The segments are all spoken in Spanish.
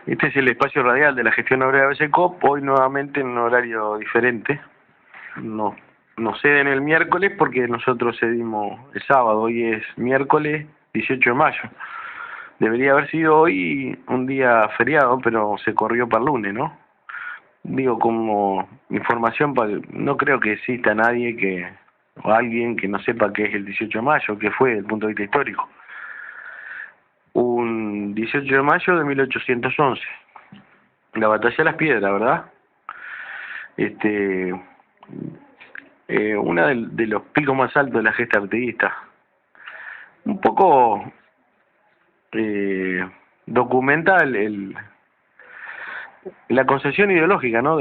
Este es el espacio radial de la gestión obrera de BCCOP, hoy nuevamente en un horario diferente. No, no ceden el miércoles porque nosotros cedimos el sábado, hoy es miércoles 18 de mayo. Debería haber sido hoy un día feriado, pero se corrió para el lunes, ¿no? Digo, como información, no creo que exista nadie o alguien que no sepa qué es el 18 de mayo, qué fue desde el punto de vista histórico. Un 18 de mayo de 1811, la batalla de las Piedras, ¿verdad? Una de los picos más altos de la gesta artiguista. Un poco documenta la concepción ideológica, ¿no?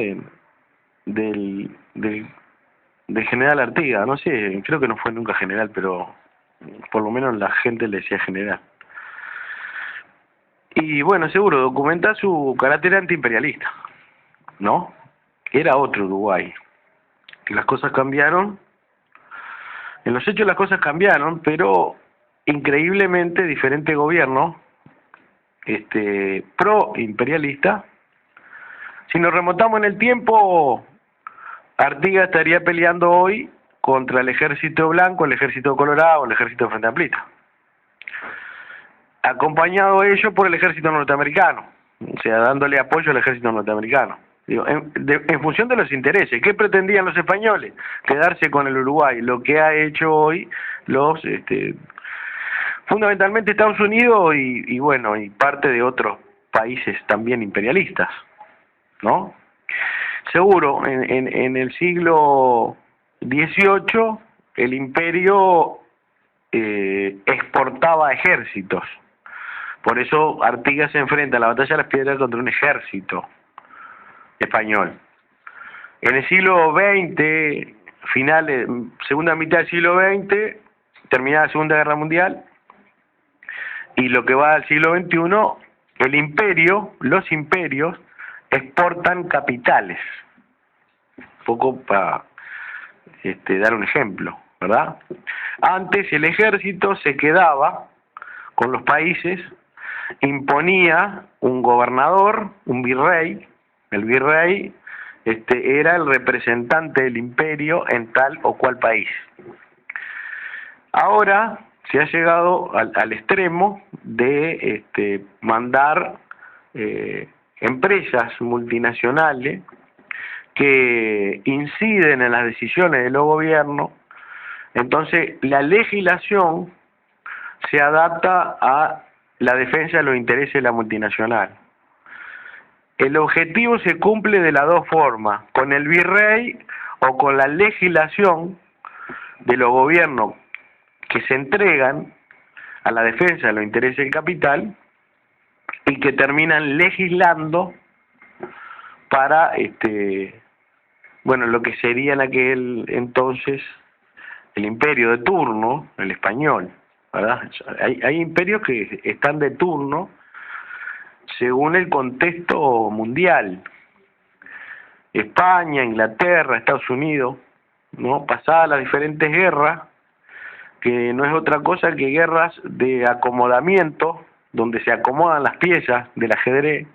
Del general Artigas. No sé, creo que no fue nunca general, pero por lo menos la gente le decía general. Y bueno, seguro, documenta su carácter antiimperialista, ¿no? Era otro Uruguay. Las cosas cambiaron. En los hechos las cosas cambiaron, pero increíblemente diferente gobierno, pro-imperialista. Si nos remontamos en el tiempo, Artigas estaría peleando hoy contra el ejército blanco, el ejército colorado, el ejército frente amplista, acompañado ellos por el ejército norteamericano, o sea, dándole apoyo al ejército norteamericano. Digo, en función de los intereses. ¿Qué pretendían los españoles? Quedarse con el Uruguay. Lo que ha hecho hoy fundamentalmente Estados Unidos y bueno, y parte de otros países también imperialistas, ¿no? Seguro, en el siglo XVIII el imperio exportaba ejércitos. Por eso Artigas se enfrenta a la batalla de las Piedras contra un ejército español. En el siglo XX, finales, segunda mitad del siglo XX, terminada la Segunda Guerra Mundial, y lo que va al siglo XXI, los imperios exportan capitales. Un poco para dar un ejemplo, ¿verdad? Antes el ejército se quedaba con los países, imponía un gobernador, un virrey. El virrey era el representante del imperio en tal o cual país. Ahora se ha llegado al extremo de mandar empresas multinacionales que inciden en las decisiones de los gobiernos. Entonces la legislación se adapta a la defensa de los intereses de la multinacional. El objetivo se cumple de las dos formas, con el virrey o con la legislación de los gobiernos que se entregan a la defensa de los intereses del capital y que terminan legislando para lo que sería en aquel entonces el imperio de turno, el español, ¿verdad? Hay imperios que están de turno según el contexto mundial. España, Inglaterra, Estados Unidos, ¿no? Pasadas las diferentes guerras, que no es otra cosa que guerras de acomodamiento, donde se acomodan las piezas del ajedrez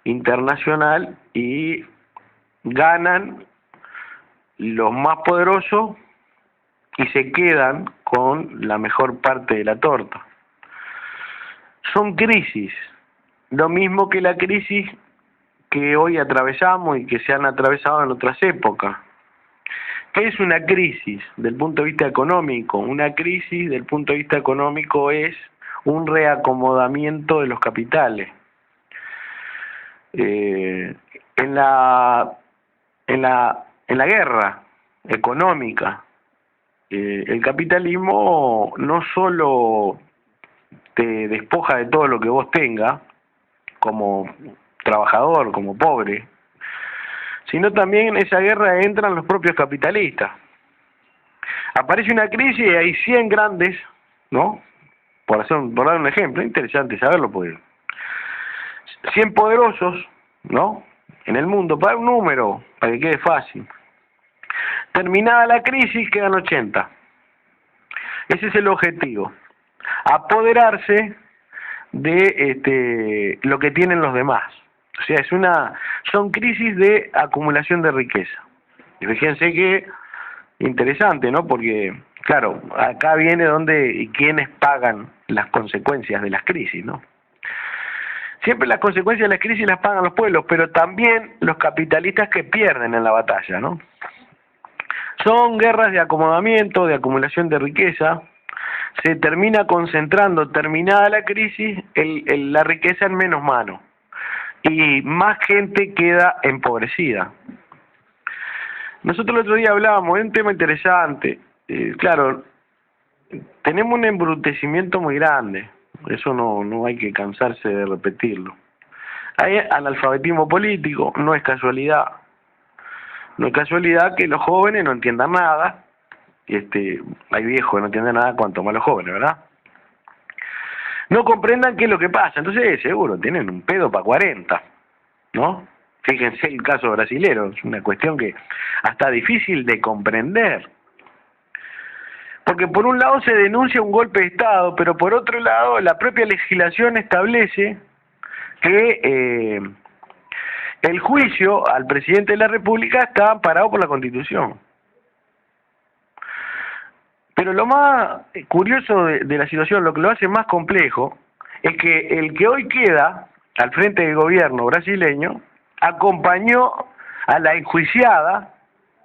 internacional y ganan los más poderosos y se quedan con la mejor parte de la torta. Son crisis, lo mismo que la crisis que hoy atravesamos y que se han atravesado en otras épocas. ¿Qué es una crisis del punto de vista económico? Una crisis del punto de vista económico es un reacomodamiento de los capitales. En la guerra económica, el capitalismo no solo te despoja de todo lo que vos tengas, como trabajador, como pobre, sino también en esa guerra entran los propios capitalistas. Aparece una crisis y hay 100 grandes, ¿no? Por dar un ejemplo, interesante saberlo, porque 100 poderosos, ¿no? En el mundo, para un número, para que quede fácil. Terminada la crisis, quedan 80. Ese es el objetivo. Apoderarse de lo que tienen los demás. O sea, son crisis de acumulación de riqueza. Y fíjense que interesante, ¿no? Porque, claro, acá viene donde y quiénes pagan las consecuencias de las crisis, ¿no? Siempre las consecuencias de las crisis las pagan los pueblos, pero también los capitalistas que pierden en la batalla, ¿no? Son guerras de acomodamiento, de acumulación de riqueza. Se termina concentrando, terminada la crisis, la riqueza en menos manos. Y más gente queda empobrecida. Nosotros el otro día hablábamos de un tema interesante. Claro, tenemos un embrutecimiento muy grande. Eso no hay que cansarse de repetirlo. Hay analfabetismo político, no es casualidad. No es casualidad que los jóvenes no entiendan nada. Hay viejos que no entienden nada, cuanto más los jóvenes, ¿verdad? No comprendan qué es lo que pasa. Entonces, seguro, tienen un pedo para 40, ¿no? Fíjense el caso brasilero, es una cuestión que hasta difícil de comprender. Porque por un lado se denuncia un golpe de Estado, pero por otro lado la propia legislación establece que el juicio al presidente de la República está amparado por la Constitución. Pero lo más curioso de la situación, lo que lo hace más complejo, es que el que hoy queda al frente del gobierno brasileño acompañó a la enjuiciada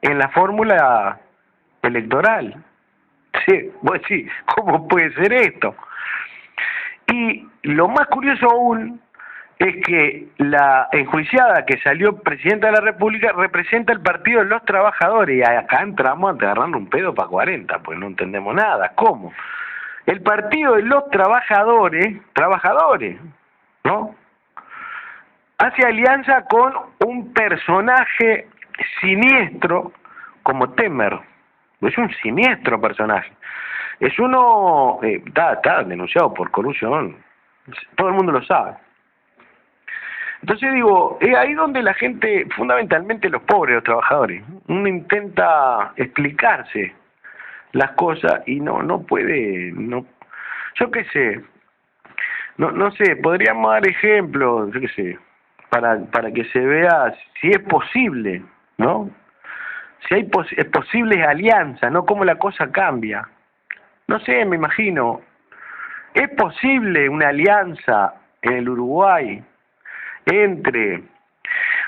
en la fórmula electoral. Sí, vos decís, ¿cómo puede ser esto? Y lo más curioso aún es que la enjuiciada que salió presidenta de la República representa el Partido de los Trabajadores, y acá entramos agarrando un pedo para 40, pues no entendemos nada. ¿Cómo? El Partido de los Trabajadores, ¿no? Hace alianza con un personaje siniestro como Temer. Es un siniestro personaje. Es uno, está denunciado por corrupción, todo el mundo lo sabe. Entonces digo, es ahí donde la gente, fundamentalmente los pobres, los trabajadores, uno intenta explicarse las cosas y no puede, yo qué sé, no sé, podríamos dar ejemplos, yo qué sé, para que se vea si es posible, ¿no? Si hay posibles alianzas, ¿no? Cómo la cosa cambia. No sé, me imagino, ¿es posible una alianza en el Uruguay entre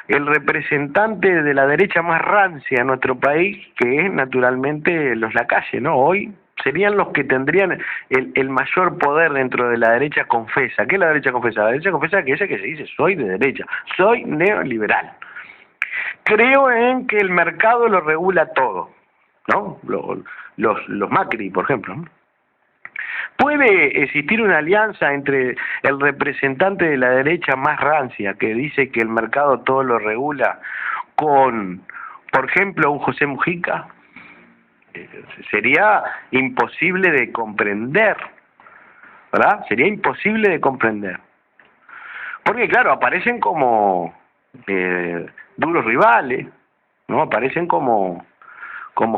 el representante de la derecha más rancia en nuestro país, que es naturalmente los Lacalle, ¿no? Hoy serían los que tendrían el mayor poder dentro de la derecha confesa. ¿Qué es la derecha confesa? La derecha confesa es aquella que se dice, soy de derecha, soy neoliberal. Creo en que el mercado lo regula todo, ¿no? Los Macri, por ejemplo, ¿no? ¿Puede existir una alianza entre el representante de la derecha más rancia, que dice que el mercado todo lo regula, con, por ejemplo, un José Mujica? Sería imposible de comprender, ¿verdad? Sería imposible de comprender. Porque, claro, aparecen como duros rivales, ¿no? Aparecen como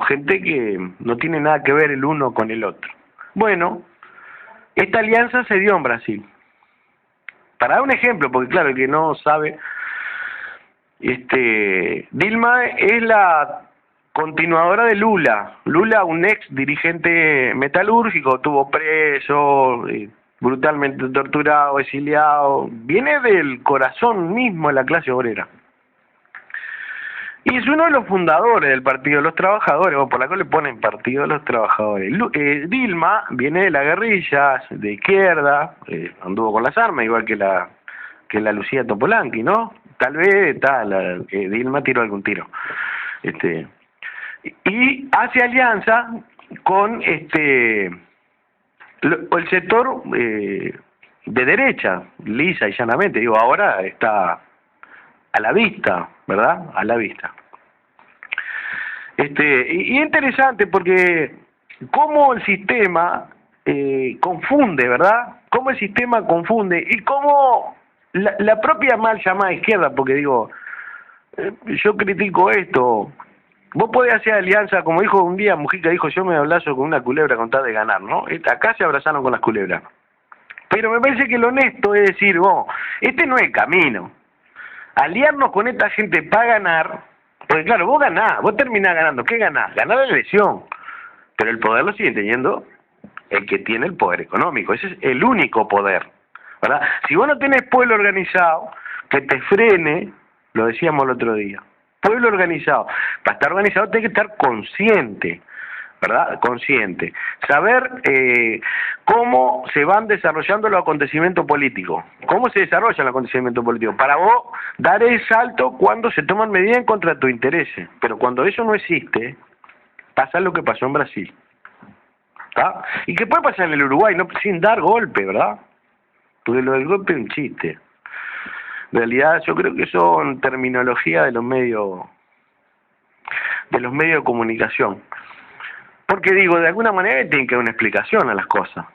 gente que no tiene nada que ver el uno con el otro. Bueno, esta alianza se dio en Brasil. Para dar un ejemplo, porque claro, el que no sabe, Dilma es la continuadora de Lula. Lula, un ex dirigente metalúrgico, estuvo preso, brutalmente torturado, exiliado. Viene del corazón mismo de la clase obrera. Y es uno de los fundadores del Partido de los Trabajadores, o por la cual le ponen Partido de los Trabajadores. Dilma viene de la guerrilla, de izquierda, anduvo con las armas, igual que la Lucía Topolanqui, ¿no? Tal vez Dilma tiró algún tiro. Y hace alianza con el sector de derecha, lisa y llanamente. Digo, ahora está a la vista, ¿verdad? A la vista. Y es interesante porque cómo el sistema confunde, ¿verdad? Cómo el sistema confunde y cómo la propia mal llamada izquierda, porque digo, yo critico esto. Vos podés hacer alianza, como dijo un día Mujica, dijo, yo me abrazo con una culebra con tal de ganar, ¿no? Acá se abrazaron con las culebras. Pero me parece que lo honesto es decir, este no es el camino. Aliarnos con esta gente para ganar, porque claro, vos ganás, vos terminás ganando. ¿Qué ganás? Ganar la elección. Pero el poder lo sigue teniendo el que tiene el poder económico. Ese es el único poder, ¿verdad? Si vos no tenés pueblo organizado que te frene, lo decíamos el otro día, pueblo organizado. Para estar organizado tenés que estar consciente, ¿verdad? Consciente. Saber cómo se van desarrollando los acontecimientos políticos. ¿Cómo se desarrolla el acontecimiento político? Para vos dar el salto cuando se toman medidas en contra de tu intereses. Pero cuando eso no existe, pasa lo que pasó en Brasil. ¿Tá? Y que puede pasar en el Uruguay, no sin dar golpe, ¿verdad? Porque lo del golpe es un chiste. En realidad yo creo que son terminología de los medios de comunicación. Porque digo, de alguna manera tienen que dar una explicación a las cosas.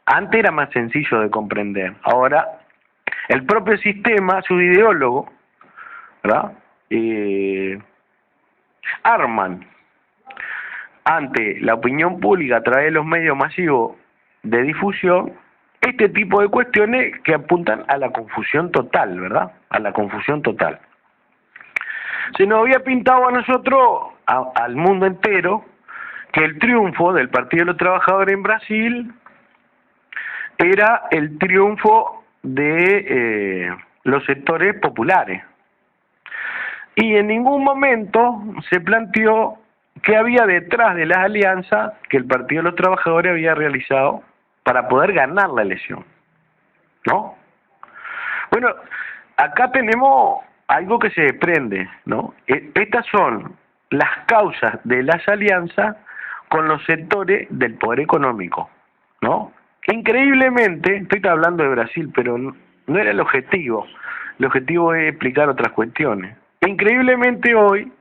Antes era más sencillo de comprender. Ahora, el propio sistema, su ideólogo, ¿verdad? Arman ante la opinión pública a través de los medios masivos de difusión este tipo de cuestiones que apuntan a la confusión total, ¿verdad? A la confusión total. Se nos había pintado a nosotros, al mundo entero, que el triunfo del Partido de los Trabajadores en Brasil era el triunfo de los sectores populares. Y en ningún momento se planteó qué había detrás de las alianzas que el Partido de los Trabajadores había realizado para poder ganar la elección, ¿no? Bueno, acá tenemos algo que se desprende, ¿no? Estas son las causas de las alianzas con los sectores del poder económico, ¿no? Increíblemente, estoy hablando de Brasil, pero no era el objetivo. El objetivo es explicar otras cuestiones. Increíblemente hoy,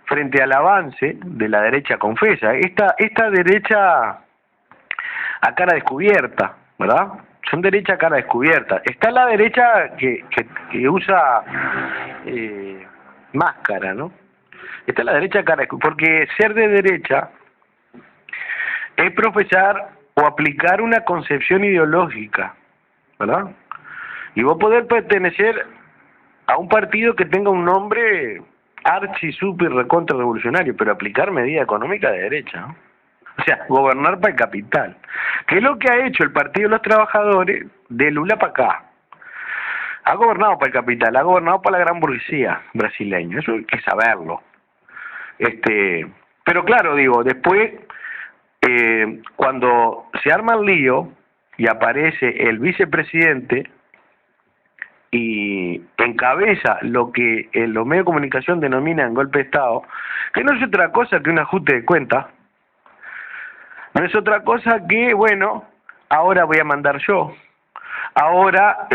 frente al avance de la derecha confesa, esta derecha a cara descubierta, ¿verdad? Son derecha a cara descubierta. Está la derecha que usa máscara, ¿no? Está la derecha a cara descubierta, porque ser de derecha es profesar o aplicar una concepción ideológica, ¿verdad? Y vos poder pertenecer a un partido que tenga un nombre archi, super, recontra revolucionario, pero aplicar medidas económicas de derecha, ¿no? O sea, gobernar para el capital. ¿Qué es lo que ha hecho el Partido de los Trabajadores de Lula para acá? Ha gobernado para el capital, ha gobernado para la gran burguesía brasileña, eso hay que saberlo. Pero claro, digo, después, cuando se arma el lío y aparece el vicepresidente y encabeza lo que en los medios de comunicación denominan golpe de Estado, que no es otra cosa que un ajuste de cuentas, no es otra cosa que, bueno, ahora voy a mandar yo. Ahora,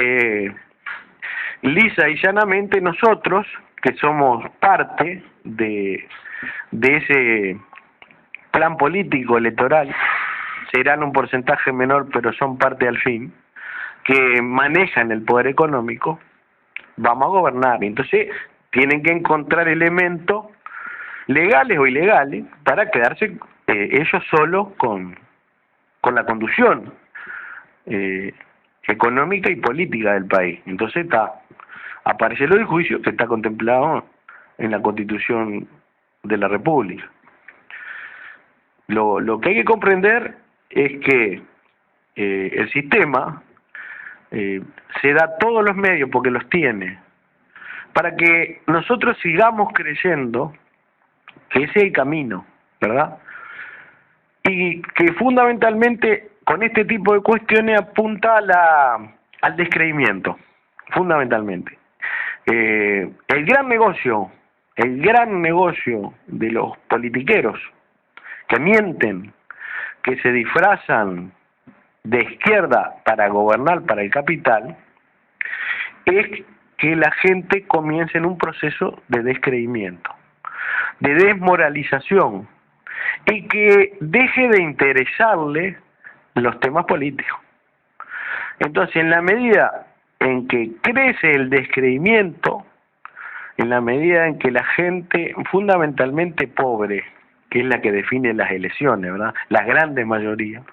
lisa y llanamente nosotros, que somos parte de ese plan político electoral, serán un porcentaje menor, pero son parte al fin, que manejan el poder económico, vamos a gobernar. Entonces, tienen que encontrar elementos legales o ilegales para quedarse ellos solos con la conducción económica y política del país. Entonces aparece lo del juicio que está contemplado en la Constitución de la República. Lo que hay que comprender es que el sistema se da todos los medios porque los tiene para que nosotros sigamos creyendo que ese es el camino, ¿verdad? Y que fundamentalmente con este tipo de cuestiones apunta al descreimiento, fundamentalmente. El gran negocio de los politiqueros que mienten, que se disfrazan de izquierda para gobernar para el capital, es que la gente comience en un proceso de descreimiento, de desmoralización, y que deje de interesarle los temas políticos. Entonces, en la medida en que crece el descreimiento, en la medida en que la gente fundamentalmente pobre, que es la que define las elecciones, ¿verdad? Las grandes mayorías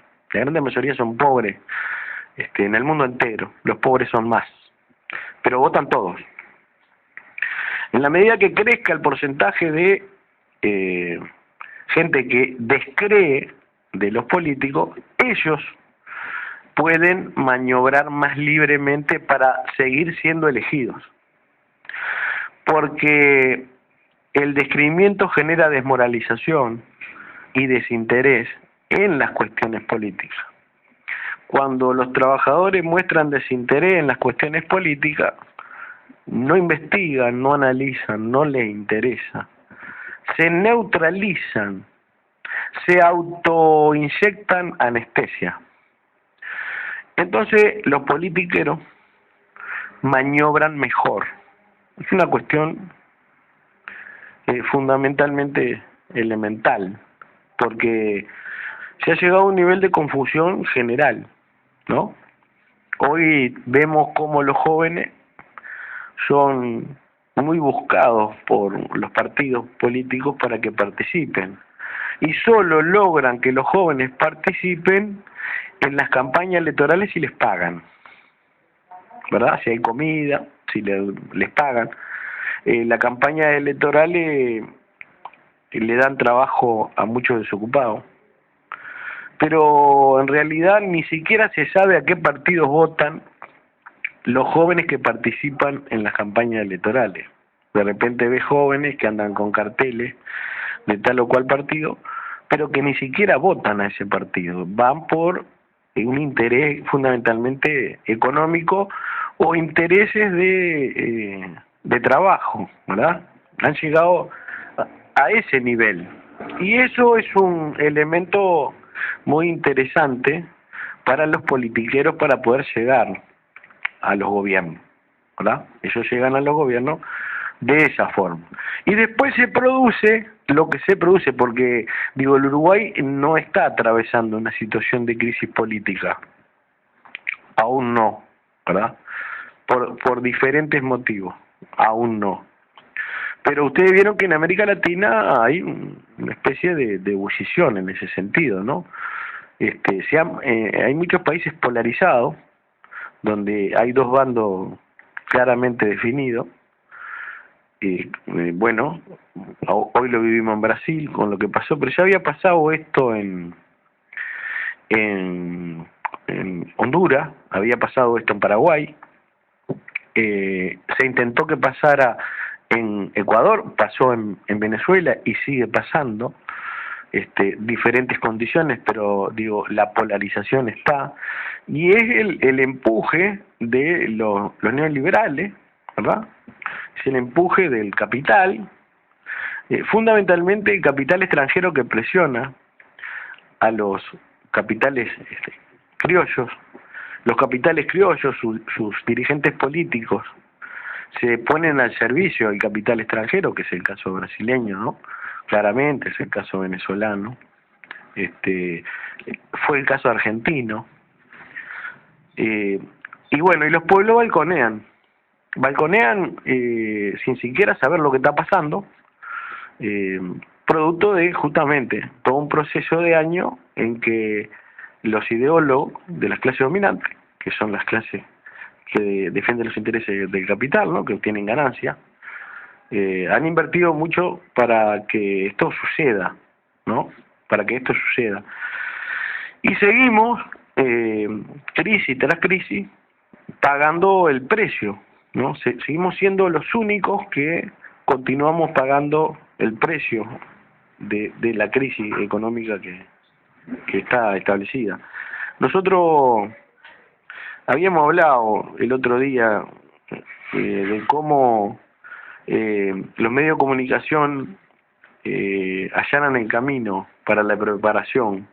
son pobres, en el mundo entero. Los pobres son más, pero votan todos. En la medida que crezca el porcentaje de gente que descree de los políticos, ellos pueden maniobrar más libremente para seguir siendo elegidos. Porque el descreimiento genera desmoralización y desinterés en las cuestiones políticas. Cuando los trabajadores muestran desinterés en las cuestiones políticas, no investigan, no analizan, no les interesa, se neutralizan, se autoinyectan anestesia. Entonces los politiqueros maniobran mejor. Es una cuestión fundamentalmente elemental, porque se ha llegado a un nivel de confusión general, ¿no? Hoy vemos cómo los jóvenes son muy buscados por los partidos políticos para que participen, y solo logran que los jóvenes participen en las campañas electorales si les pagan, ¿verdad? Si hay comida, si les pagan. La campaña electoral le dan trabajo a muchos desocupados, pero en realidad ni siquiera se sabe a qué partidos votan los jóvenes que participan en las campañas electorales. De repente ves jóvenes que andan con carteles de tal o cual partido, pero que ni siquiera votan a ese partido, van por un interés fundamentalmente económico o intereses de trabajo, ¿verdad? Han llegado a ese nivel, y eso es un elemento muy interesante para los politiqueros para poder llegar a los gobiernos, ¿verdad? Ellos llegan a los gobiernos de esa forma. Y después se produce lo que se produce, porque, digo, el Uruguay no está atravesando una situación de crisis política, aún no, ¿verdad? Por diferentes motivos, aún no. Pero ustedes vieron que en América Latina hay una especie de ebullición en ese sentido, ¿no? Hay muchos países polarizados, donde hay dos bandos claramente definidos. Bueno, hoy lo vivimos en Brasil con lo que pasó, pero ya había pasado esto en Honduras, había pasado esto en Paraguay, se intentó que pasara en Ecuador, pasó en Venezuela y sigue pasando, diferentes condiciones, pero digo, la polarización está, y es el empuje de los neoliberales, ¿verdad? Es el empuje del capital, fundamentalmente el capital extranjero que presiona a los capitales criollos. Los capitales criollos, sus dirigentes políticos, se ponen al servicio del capital extranjero, que es el caso brasileño, ¿no? Claramente es el caso venezolano, fue el caso argentino, y bueno, y los pueblos balconean sin siquiera saber lo que está pasando, producto de justamente todo un proceso de años en que los ideólogos de las clases dominantes, que son las clases que defienden los intereses del capital, ¿no?, que obtienen ganancia, han invertido mucho para que esto suceda, ¿no? Para que esto suceda. Y seguimos, crisis tras crisis, pagando el precio, ¿no? Seguimos siendo los únicos que continuamos pagando el precio de la crisis económica que está establecida. Nosotros habíamos hablado el otro día de cómo los medios de comunicación allanan el camino para la preparación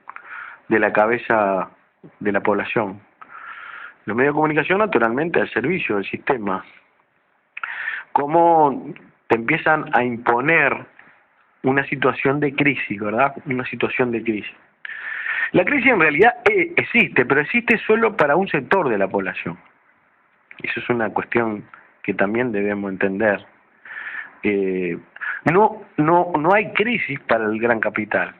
de la cabeza de la población. Los medios de comunicación, naturalmente, al servicio del sistema. Cómo te empiezan a imponer una situación de crisis, ¿verdad? Una situación de crisis. La crisis en realidad existe, pero existe solo para un sector de la población. Eso es una cuestión que también debemos entender. No hay crisis para el gran capital.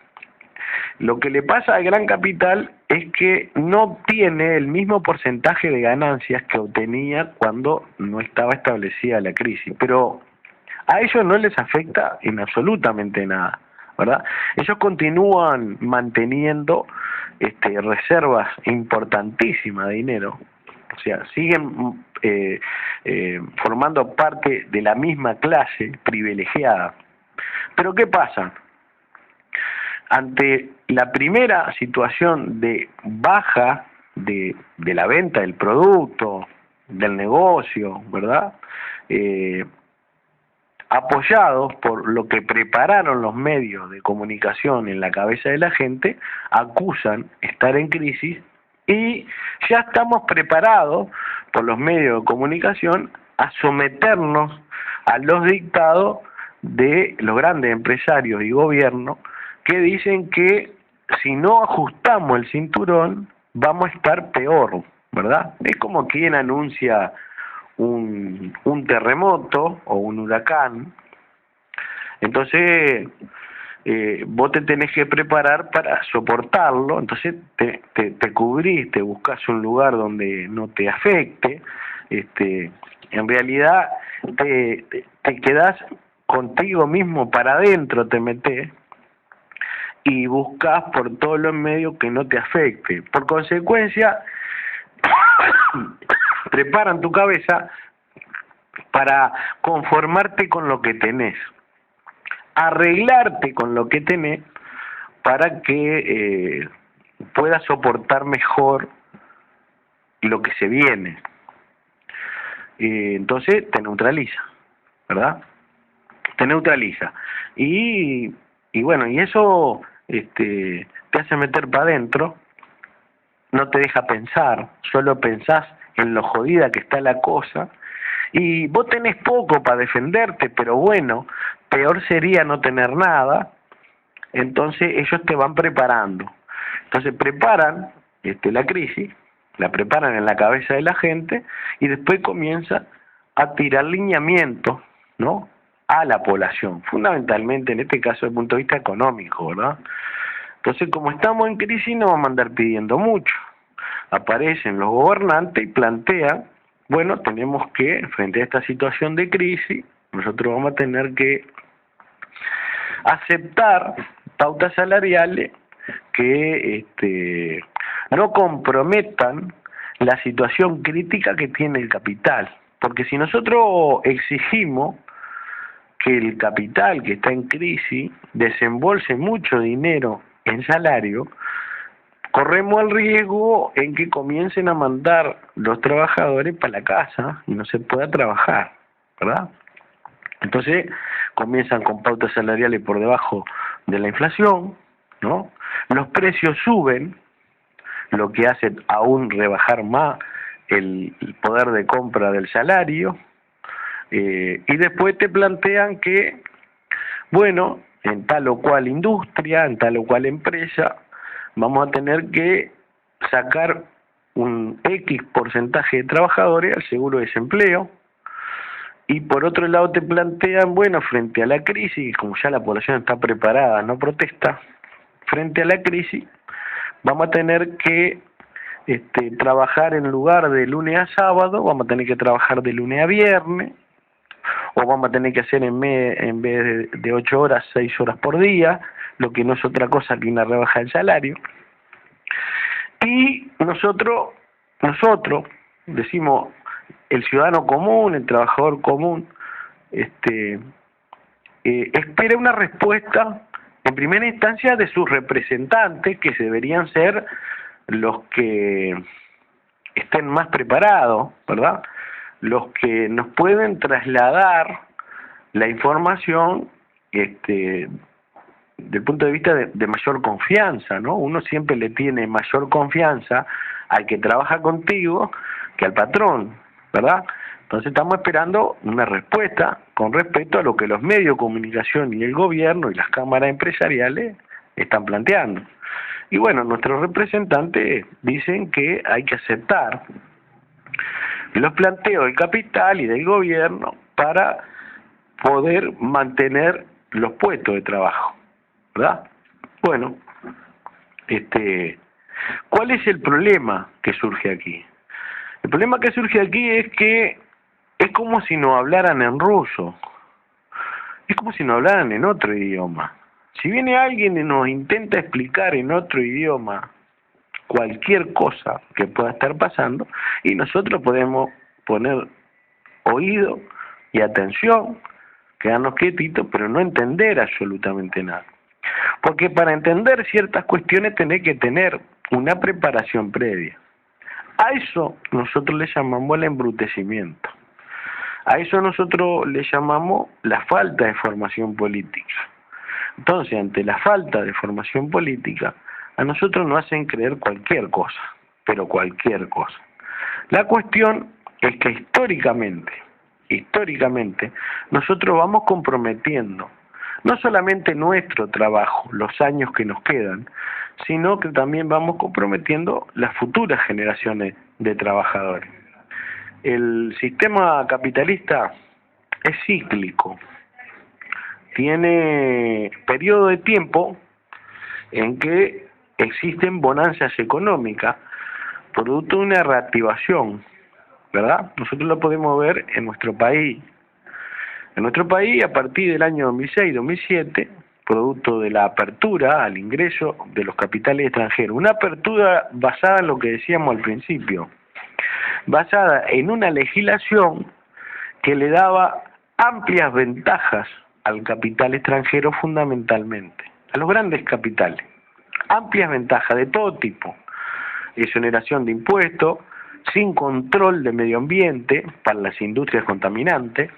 Lo que le pasa al gran capital es que no obtiene el mismo porcentaje de ganancias que obtenía cuando no estaba establecida la crisis, pero a ellos no les afecta en absolutamente nada, ¿verdad? Ellos continúan manteniendo reservas importantísimas de dinero, o sea, siguen formando parte de la misma clase privilegiada. Pero ¿qué pasa? Ante la primera situación de baja de la venta del producto, del negocio, ¿verdad? Apoyados por lo que prepararon los medios de comunicación en la cabeza de la gente, acusan estar en crisis y ya estamos preparados por los medios de comunicación a someternos a los dictados de los grandes empresarios y gobiernos que dicen que si no ajustamos el cinturón vamos a estar peor, ¿verdad? Es como quien anuncia un terremoto o un huracán. Entonces vos te tenés que preparar para soportarlo, entonces te cubrís, te buscas un lugar donde no te afecte, en realidad te quedás contigo mismo para adentro, te metés y buscas por todos los medios que no te afecte. Por consecuencia, preparan tu cabeza para conformarte con lo que tenés, arreglarte con lo que tenés para que puedas soportar mejor lo que se viene. Entonces te neutraliza, ¿verdad? Te neutraliza. Y bueno, y eso te hace meter para adentro, no te deja pensar, solo pensás en lo jodida que está la cosa, y vos tenés poco para defenderte, pero bueno, peor sería no tener nada. Entonces ellos te van preparando. Entonces preparan la crisis, la preparan en la cabeza de la gente, y después comienza a tirar lineamientos, ¿no?, a la población, fundamentalmente en este caso desde el punto de vista económico, ¿verdad? Entonces, como estamos en crisis, no vamos a andar pidiendo mucho. Aparecen los gobernantes y plantean, bueno, tenemos que, frente a esta situación de crisis, nosotros vamos a tener que aceptar pautas salariales que no comprometan la situación crítica que tiene el capital. Porque si nosotros exigimos que el capital que está en crisis desembolse mucho dinero en salario, corremos el riesgo en que comiencen a mandar los trabajadores para la casa y no se pueda trabajar, ¿verdad? Entonces comienzan con pautas salariales por debajo de la inflación, ¿no? Los precios suben, lo que hace aún rebajar más el poder de compra del salario, y después te plantean que, bueno, en tal o cual industria, en tal o cual empresa, vamos a tener que sacar un X porcentaje de trabajadores al seguro de desempleo, y por otro lado te plantean, bueno, frente a la crisis, como ya la población está preparada, no protesta, frente a la crisis, vamos a tener que trabajar en lugar de lunes a sábado, vamos a tener que trabajar de lunes a viernes, o vamos a tener que hacer en vez de 8 horas, 6 horas por día, lo que no es otra cosa que una rebaja del salario. Y nosotros decimos, el ciudadano común, el trabajador común, espera una respuesta en primera instancia de sus representantes, que deberían ser los que estén más preparados, ¿verdad?, los que nos pueden trasladar la información desde el punto de vista de mayor confianza, ¿no? Uno siempre le tiene mayor confianza al que trabaja contigo que al patrón, ¿verdad? Entonces estamos esperando una respuesta con respecto a lo que los medios de comunicación y el gobierno y las cámaras empresariales están planteando. Y bueno, nuestros representantes dicen que hay que aceptar los planteos del capital y del gobierno para poder mantener los puestos de trabajo, ¿verdad? Bueno, ¿Cuál es el problema que surge aquí? El problema que surge aquí es que es como si nos hablaran en ruso, es como si nos hablaran en otro idioma. Si viene alguien y nos intenta explicar en otro idioma cualquier cosa que pueda estar pasando, y nosotros podemos poner oído y atención, quedarnos quietitos, pero no entender absolutamente nada. Porque para entender ciertas cuestiones tenés que tener una preparación previa. A eso nosotros le llamamos el embrutecimiento. A eso nosotros le llamamos la falta de formación política. Entonces, ante la falta de formación política, a nosotros nos hacen creer cualquier cosa, pero cualquier cosa. La cuestión es que históricamente, nosotros vamos comprometiendo no solamente nuestro trabajo, los años que nos quedan, sino que también vamos comprometiendo las futuras generaciones de trabajadores. El sistema capitalista es cíclico, tiene periodo de tiempo en que existen bonanzas económicas, producto de una reactivación, ¿verdad? Nosotros lo podemos ver en nuestro país. En nuestro país, a partir del año 2006-2007, producto de la apertura al ingreso de los capitales extranjeros, una apertura basada en lo que decíamos al principio, basada en una legislación que le daba amplias ventajas al capital extranjero, fundamentalmente, a los grandes capitales, amplias ventajas de todo tipo, exoneración de impuestos, sin control de medio ambiente para las industrias contaminantes,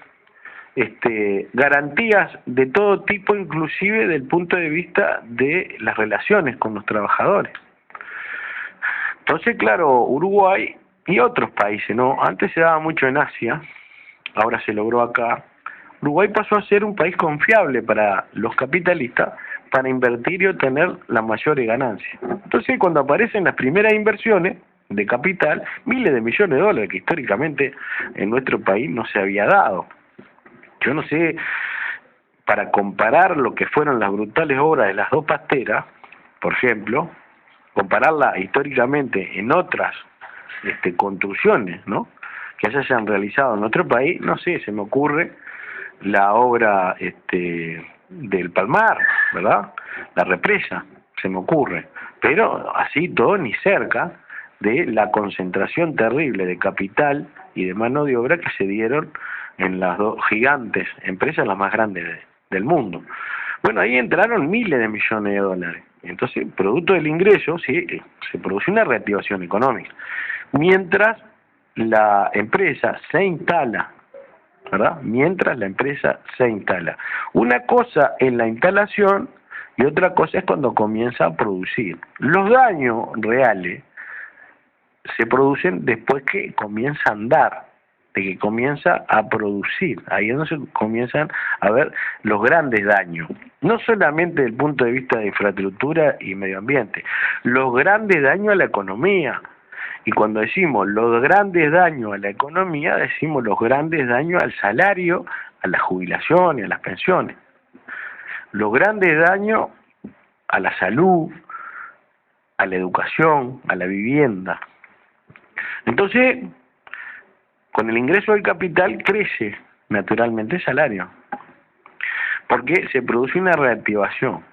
garantías de todo tipo, inclusive desde el punto de vista de las relaciones con los trabajadores. Entonces, claro, Uruguay y otros países, ¿no? Antes se daba mucho en Asia, ahora se logró acá. Uruguay pasó a ser un país confiable para los capitalistas para invertir y obtener las mayores ganancias. Entonces, cuando aparecen las primeras inversiones de capital, miles de millones de dólares, que históricamente en nuestro país no se había dado. Yo no sé, para comparar lo que fueron las brutales obras de las dos pasteras, por ejemplo, compararla históricamente en otras construcciones, ¿no?, que se hayan realizado en nuestro país, no sé, se me ocurre la obra del Palmar, ¿verdad?, la represa, se me ocurre, pero así todo ni cerca de la concentración terrible de capital y de mano de obra que se dieron en las dos gigantes empresas, las más grandes del mundo. Bueno, ahí entraron miles de millones de dólares. Entonces, producto del ingreso, sí, se produce una reactivación económica. Mientras la empresa se instala, ¿verdad? Mientras la empresa se instala. Una cosa es la instalación y otra cosa es cuando comienza a producir. Los daños reales se producen después que comienza a andar, de que comienza a producir. Ahí es donde se comienzan a ver los grandes daños, no solamente desde el punto de vista de infraestructura y medio ambiente, los grandes daños a la economía. Y cuando decimos los grandes daños a la economía, decimos los grandes daños al salario, a la jubilación y a las pensiones. Los grandes daños a la salud, a la educación, a la vivienda. Entonces, con el ingreso del capital crece naturalmente el salario, porque se produce una reactivación.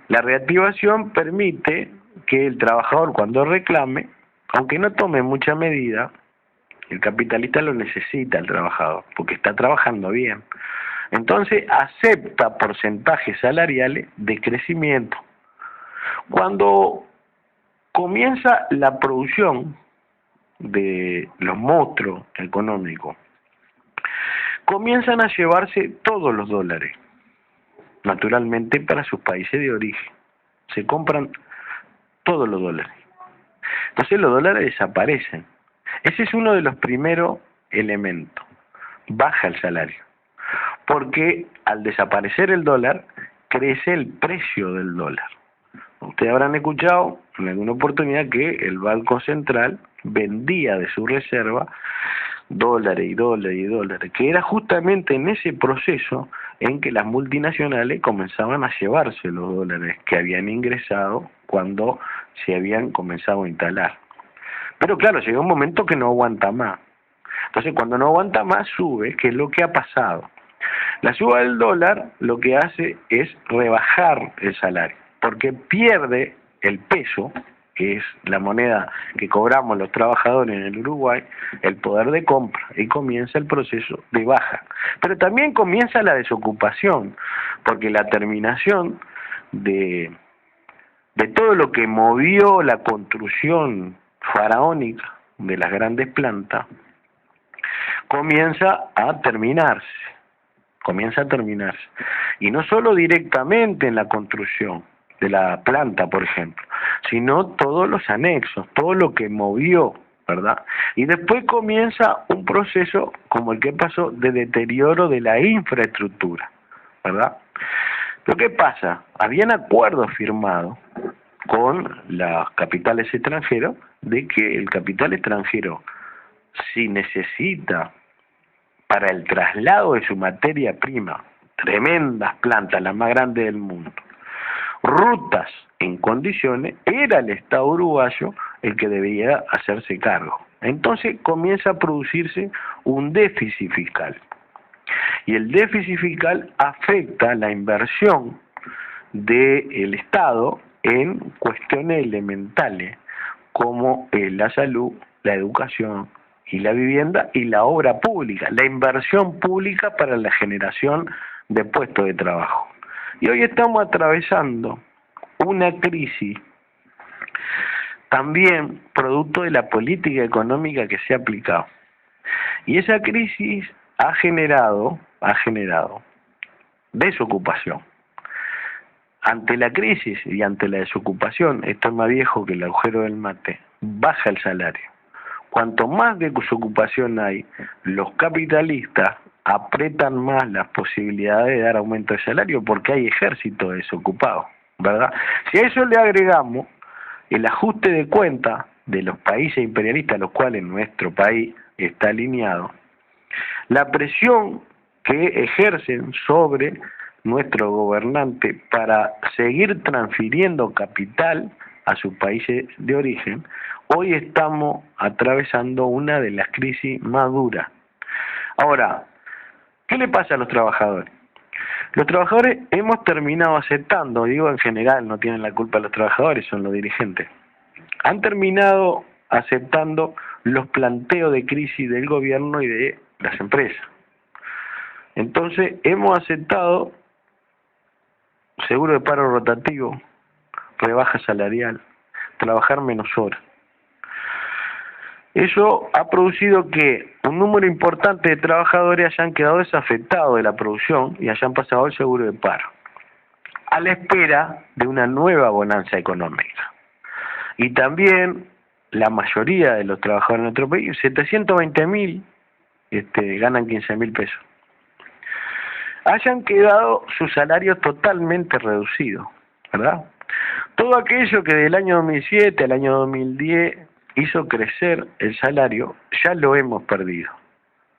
La reactivación permite que el trabajador, cuando reclame, aunque no tome mucha medida, el capitalista lo necesita al trabajador, porque está trabajando bien. Entonces acepta porcentajes salariales de crecimiento. Cuando comienza la producción de los monstruos económicos, comienzan a llevarse todos los dólares, naturalmente para sus países de origen. Se compran todos los dólares. Entonces los dólares desaparecen. Ese es uno de los primeros elementos. Baja el salario. Porque al desaparecer el dólar, crece el precio del dólar. Ustedes habrán escuchado en alguna oportunidad que el Banco Central vendía de su reserva dólares y dólares y dólares, que era justamente en ese proceso en que las multinacionales comenzaban a llevarse los dólares que habían ingresado cuando se habían comenzado a instalar. Pero claro, llega un momento que no aguanta más. Entonces, cuando no aguanta más, sube, que es lo que ha pasado. La suba del dólar lo que hace es rebajar el salario, porque pierde el peso, que es la moneda que cobramos los trabajadores en el Uruguay, el poder de compra, y comienza el proceso de baja. Pero también comienza la desocupación, porque la terminación de todo lo que movió la construcción faraónica de las grandes plantas, comienza a terminarse. Y no solo directamente en la construcción de la planta, por ejemplo, sino todos los anexos, todo lo que movió, ¿verdad? Y después comienza un proceso como el que pasó de deterioro de la infraestructura, ¿verdad? Pero ¿qué pasa? Habían acuerdos firmados con los capitales extranjeros de que el capital extranjero, si necesita para el traslado de su materia prima, tremendas plantas, las más grandes del mundo, rutas en condiciones, era el Estado uruguayo el que debía hacerse cargo. Entonces comienza a producirse un déficit fiscal. Y el déficit fiscal afecta la inversión del Estado en cuestiones elementales, como la salud, la educación y la vivienda y la obra pública, la inversión pública para la generación de puestos de trabajo. Y hoy estamos atravesando una crisis también producto de la política económica que se ha aplicado. Y esa crisis ha generado desocupación. Ante la crisis y ante la desocupación, esto es más viejo que el agujero del mate, baja el salario. Cuanto más desocupación hay, los capitalistas apretan más las posibilidades de dar aumento de salario porque hay ejército desocupado, ¿verdad? Si a eso le agregamos el ajuste de cuenta de los países imperialistas, a los cuales nuestro país está alineado, la presión que ejercen sobre nuestro gobernante para seguir transfiriendo capital a sus países de origen, hoy estamos atravesando una de las crisis más duras. Ahora, ¿qué le pasa a los trabajadores? Los trabajadores hemos terminado aceptando, digo en general, no tienen la culpa los trabajadores, son los dirigentes, han terminado aceptando los planteos de crisis del gobierno y de las empresas. Entonces, hemos aceptado seguro de paro rotativo, rebaja salarial, trabajar menos horas. Eso ha producido que un número importante de trabajadores hayan quedado desafectados de la producción y hayan pasado al seguro de paro, a la espera de una nueva bonanza económica. Y también la mayoría de los trabajadores en nuestro país, 720.000, ganan 15.000 pesos, hayan quedado sus salarios totalmente reducidos, ¿verdad? Todo aquello que del año 2007 al año 2010 hizo crecer el salario, ya lo hemos perdido,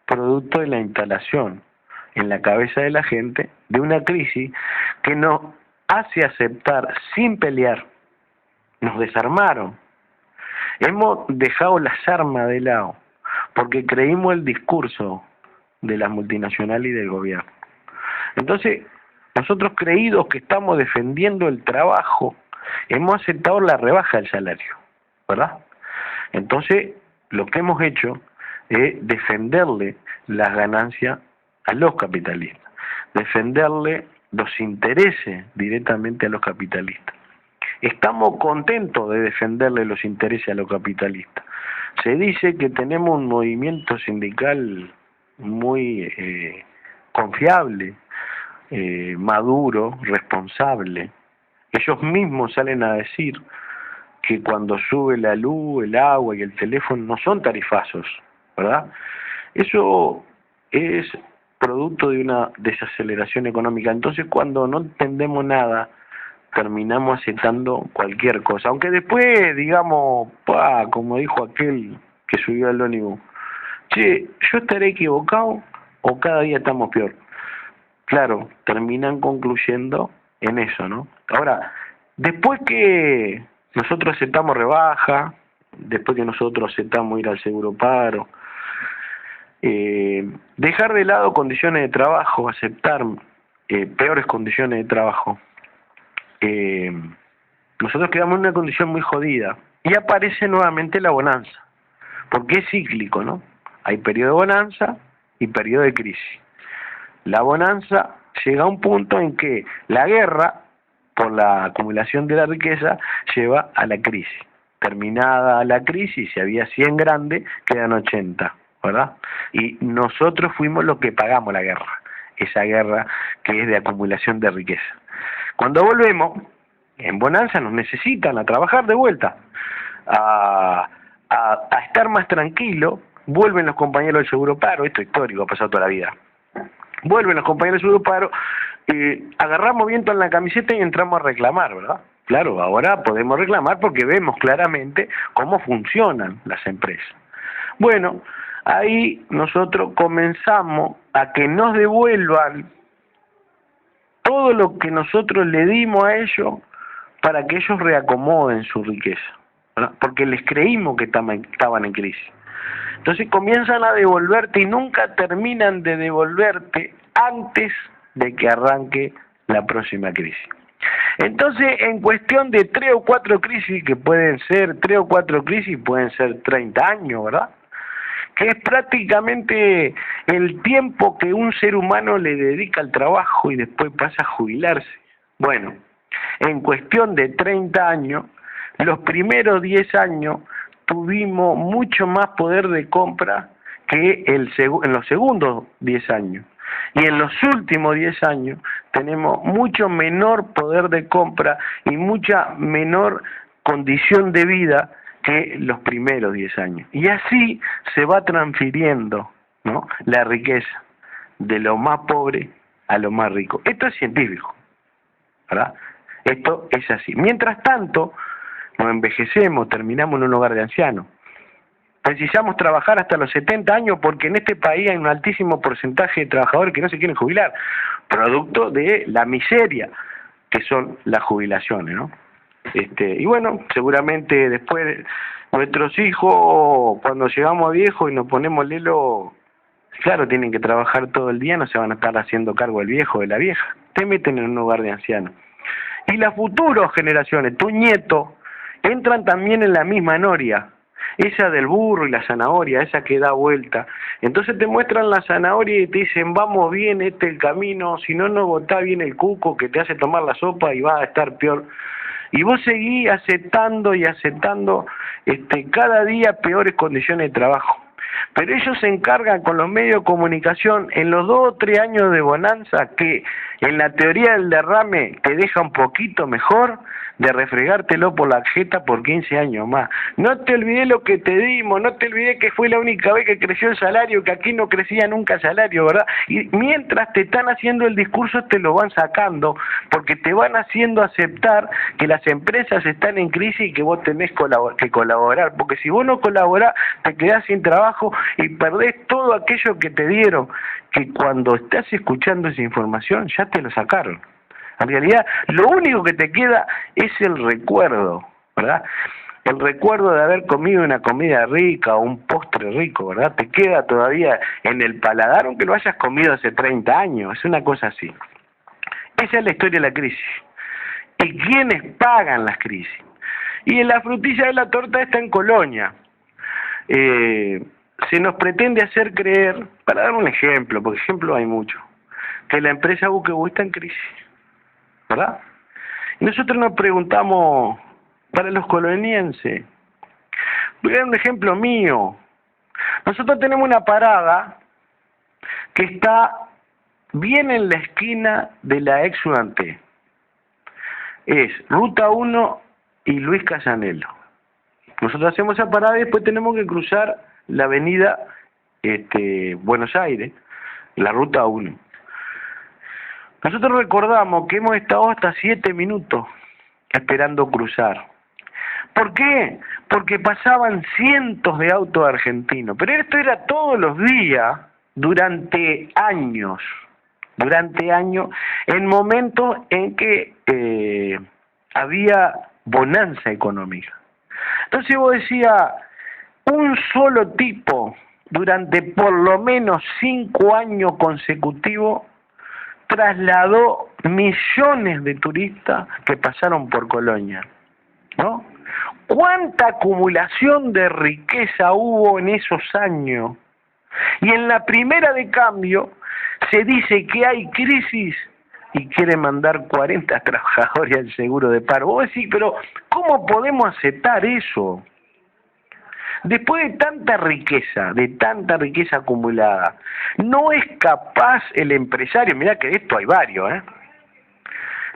producto de la instalación en la cabeza de la gente de una crisis que nos hace aceptar sin pelear, nos desarmaron, hemos dejado las armas de lado, porque creímos el discurso de las multinacionales y del gobierno. Entonces, nosotros creídos que estamos defendiendo el trabajo, hemos aceptado la rebaja del salario, ¿verdad? Entonces, lo que hemos hecho es defenderle las ganancias a los capitalistas, defenderle los intereses directamente a los capitalistas. Estamos contentos de defenderle los intereses a los capitalistas. Se dice que tenemos un movimiento sindical muy confiable, maduro, responsable. Ellos mismos salen a decir que cuando sube la luz, el agua y el teléfono no son tarifazos, ¿verdad? Eso es producto de una desaceleración económica. Entonces, cuando no entendemos nada, terminamos aceptando cualquier cosa. Aunque después digamos, como dijo aquel que subió al ómnibus, che, yo estaré equivocado o cada día estamos peor. Claro, terminan concluyendo en eso, ¿no? Ahora, después que nosotros aceptamos rebaja, después que nosotros aceptamos ir al seguro paro, dejar de lado condiciones de trabajo, aceptar peores condiciones de trabajo, nosotros quedamos en una condición muy jodida y aparece nuevamente la bonanza, porque es cíclico, ¿no? Hay periodo de bonanza y periodo de crisis. La bonanza llega a un punto en que la guerra, por la acumulación de la riqueza, lleva a la crisis. Terminada la crisis, si había 100 grandes, quedan 80, ¿verdad? Y nosotros fuimos los que pagamos la guerra, esa guerra que es de acumulación de riqueza. Cuando volvemos, en bonanza nos necesitan a trabajar de vuelta, a estar más tranquilo, vuelven los compañeros del seguro paro, esto es histórico, ha pasado toda la vida. Vuelven los compañeros del seguro paro, agarramos viento en la camiseta y entramos a reclamar, ¿verdad? Claro, ahora podemos reclamar porque vemos claramente cómo funcionan las empresas. Bueno, ahí nosotros comenzamos a que nos devuelvan todo lo que nosotros le dimos a ellos para que ellos reacomoden su riqueza, ¿verdad? Porque les creímos que estaban en crisis. Entonces comienzan a devolverte y nunca terminan de devolverte antes de que arranque la próxima crisis. Entonces, en cuestión de 3 o 4 crisis, que pueden ser 3 o 4 crisis, pueden ser 30 años, ¿verdad? Que es prácticamente el tiempo que un ser humano le dedica al trabajo y después pasa a jubilarse. Bueno, en cuestión de 30 años, los primeros 10 años tuvimos mucho más poder de compra que en los segundos 10 años. Y en los últimos 10 años tenemos mucho menor poder de compra y mucha menor condición de vida que los primeros 10 años. Y así se va transfiriendo, ¿no?, la riqueza de lo más pobre a lo más rico. Esto es científico, ¿verdad? Esto es así. Mientras tanto, nos envejecemos, terminamos en un hogar de ancianos. Precisamos trabajar hasta los 70 años porque en este país hay un altísimo porcentaje de trabajadores que no se quieren jubilar, producto de la miseria que son las jubilaciones, ¿no? Y bueno, seguramente después nuestros hijos, cuando llegamos a viejos y nos ponemos lelo, claro, tienen que trabajar todo el día, no se van a estar haciendo cargo del viejo o de la vieja, te meten en un hogar de ancianos. Y las futuras generaciones, tus nietos, entran también en la misma noria, esa del burro y la zanahoria, esa que da vuelta. Entonces te muestran la zanahoria y te dicen, vamos bien, este es el camino, si no, no botá bien el cuco que te hace tomar la sopa y va a estar peor. Y vos seguís aceptando y aceptando cada día peores condiciones de trabajo. Pero ellos se encargan con los medios de comunicación en los 2 o 3 años de bonanza, que en la teoría del derrame te deja un poquito mejor, de refregártelo por la jeta por 15 años más. No te olvides lo que te dimos, no te olvides que fue la única vez que creció el salario, que aquí no crecía nunca el salario, ¿verdad? Y mientras te están haciendo el discurso te lo van sacando, porque te van haciendo aceptar que las empresas están en crisis y que vos tenés que colaborar, porque si vos no colaborás te quedás sin trabajo y perdés todo aquello que te dieron, que cuando estás escuchando esa información ya te lo sacaron. En realidad, lo único que te queda es el recuerdo, ¿verdad? El recuerdo de haber comido una comida rica o un postre rico, ¿verdad? Te queda todavía en el paladar, aunque lo hayas comido hace 30 años, es una cosa así. Esa es la historia de la crisis. ¿Y quiénes pagan las crisis? Y en la frutilla de la torta está en Colonia. Se nos pretende hacer creer, para dar un ejemplo, porque ejemplos hay muchos, que la empresa Buquebus está en crisis, ¿verdad? Y nosotros nos preguntamos, para los colonienses, voy a dar un ejemplo mío. Nosotros tenemos una parada que está bien en la esquina de la ex Sudante. Es Ruta 1 y Luis Casanelo. Nosotros hacemos esa parada y después tenemos que cruzar la avenida Buenos Aires, la Ruta 1. Nosotros recordamos que hemos estado hasta 7 minutos esperando cruzar, ¿Por qué? Porque pasaban cientos de autos argentinos, pero esto era todos los días, durante años, en momentos en que había bonanza económica. Entonces vos decías, un solo tipo, durante por lo menos 5 años consecutivos, trasladó millones de turistas que pasaron por Colonia, ¿no? ¿Cuánta acumulación de riqueza hubo en esos años? Y en la primera de cambio se dice que hay crisis y quiere mandar 40 trabajadores al seguro de paro. Vos decís, pero ¿cómo podemos aceptar eso? Después de tanta riqueza acumulada, no es capaz el empresario, mirá que de esto hay varios,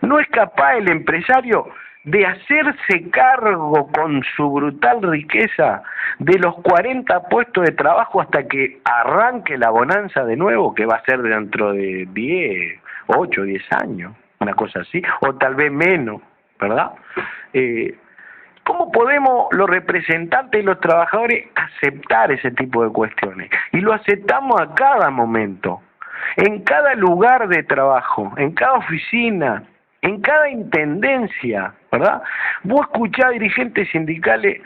no es capaz el empresario de hacerse cargo con su brutal riqueza de los 40 puestos de trabajo hasta que arranque la bonanza de nuevo, que va a ser dentro de 10, 8, 10 años, una cosa así, o tal vez menos, ¿verdad? ¿Cómo podemos los representantes y los trabajadores aceptar ese tipo de cuestiones? Y lo aceptamos a cada momento, en cada lugar de trabajo, en cada oficina, en cada intendencia, ¿verdad? Vos escuchás dirigentes sindicales,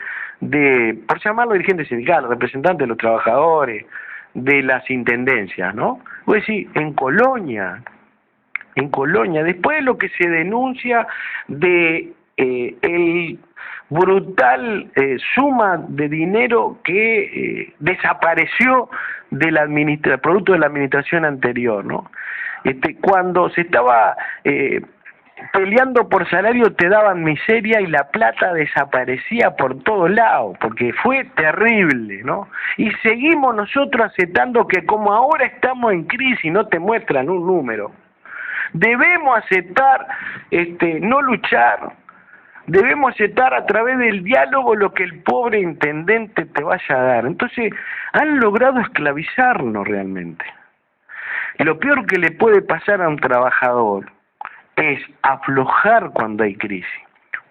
por llamarlo dirigentes sindicales, representantes de los trabajadores, de las intendencias, ¿no? Vos decís, en Colonia, después de lo que se denuncia de el brutal suma de dinero que desapareció producto de la administración anterior, ¿no? Cuando se estaba peleando por salario te daban miseria y la plata desaparecía por todos lados, porque fue terrible, ¿no? Y seguimos nosotros aceptando que como ahora estamos en crisis, no te muestran un número, debemos aceptar no luchar, debemos aceptar a través del diálogo lo que el pobre intendente te vaya a dar. Entonces, han logrado esclavizarnos realmente. Y lo peor que le puede pasar a un trabajador es aflojar cuando hay crisis.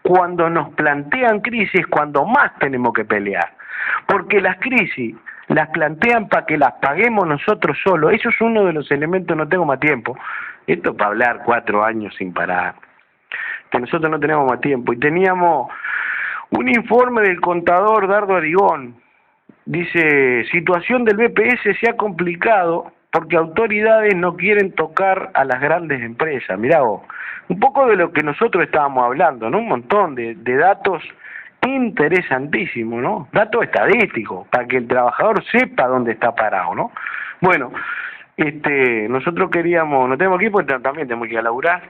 Cuando nos plantean crisis, cuando más tenemos que pelear. Porque las crisis las plantean para que las paguemos nosotros solos. Eso es uno de los elementos, no tengo más tiempo. Esto para hablar 4 años sin parar. Que nosotros no tenemos más tiempo. Y teníamos un informe del contador Dardo Arigón. Dice, situación del BPS se ha complicado porque autoridades no quieren tocar a las grandes empresas. Mirá vos, un poco de lo que nosotros estábamos hablando, ¿no? Un montón de datos interesantísimos, ¿no? Datos estadísticos, para que el trabajador sepa dónde está parado, ¿no? Bueno, nosotros queríamos, no tenemos equipo, también tenemos que ir a laburar,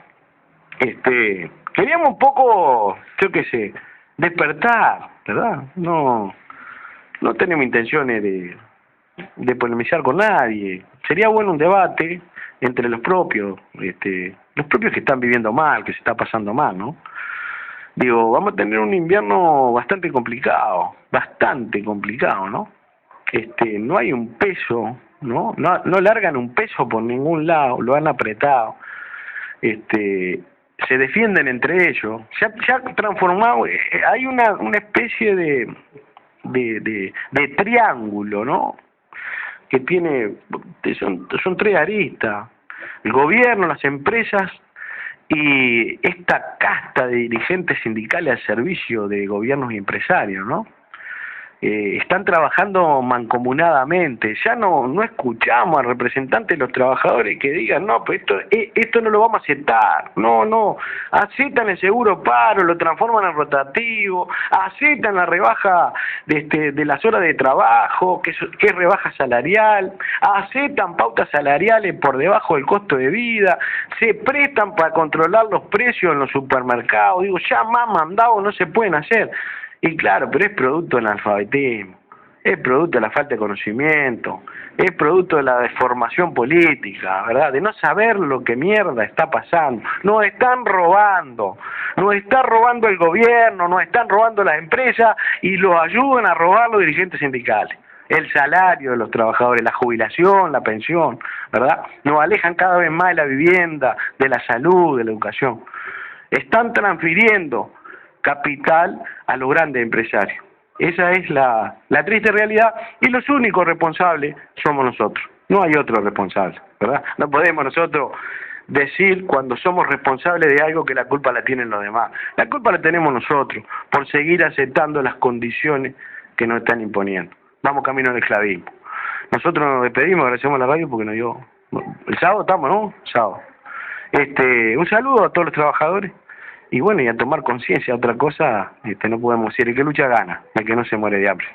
queríamos un poco, yo qué sé, despertar, ¿verdad? No tenemos intenciones de polemizar con nadie. Sería bueno un debate entre los propios que están viviendo mal, que se está pasando mal, ¿no? Digo, vamos a tener un invierno bastante complicado, ¿no? No hay un peso, ¿no? No largan un peso por ningún lado, lo han apretado. Se defienden entre ellos. Se ha transformado, hay una especie de triángulo, ¿no? Que tiene, son 3 aristas: el gobierno, las empresas y esta casta de dirigentes sindicales al servicio de gobiernos y empresarios, ¿no? Están trabajando mancomunadamente. Ya no escuchamos al representante de los trabajadores que digan, no, pues esto no lo vamos a aceptar. No, aceptan el seguro paro, lo transforman en rotativo, aceptan la rebaja de las horas de trabajo, que es rebaja salarial, aceptan pautas salariales por debajo del costo de vida, se prestan para controlar los precios en los supermercados. Digo, ya más mandados no se pueden hacer. Y claro, pero es producto del analfabetismo, es producto de la falta de conocimiento, es producto de la deformación política, ¿verdad? De no saber lo que mierda está pasando. Nos están robando, nos está robando el gobierno, nos están robando las empresas y los ayudan a robar los dirigentes sindicales. El salario de los trabajadores, la jubilación, la pensión, ¿verdad? Nos alejan cada vez más de la vivienda, de la salud, de la educación. Están transfiriendo capital a los grandes empresarios. Esa es la triste realidad, y los únicos responsables somos nosotros. No hay otro responsable, ¿verdad? No podemos nosotros decir cuando somos responsables de algo que la culpa la tienen los demás. La culpa la tenemos nosotros por seguir aceptando las condiciones que nos están imponiendo. Vamos camino al esclavismo. Nosotros nos despedimos, agradecemos a la radio porque nos dio... El sábado estamos, ¿no? Sábado. Un saludo a todos los trabajadores. Y bueno, y a tomar conciencia, otra cosa, no podemos decir, el que lucha gana, el que no se muere de hambre.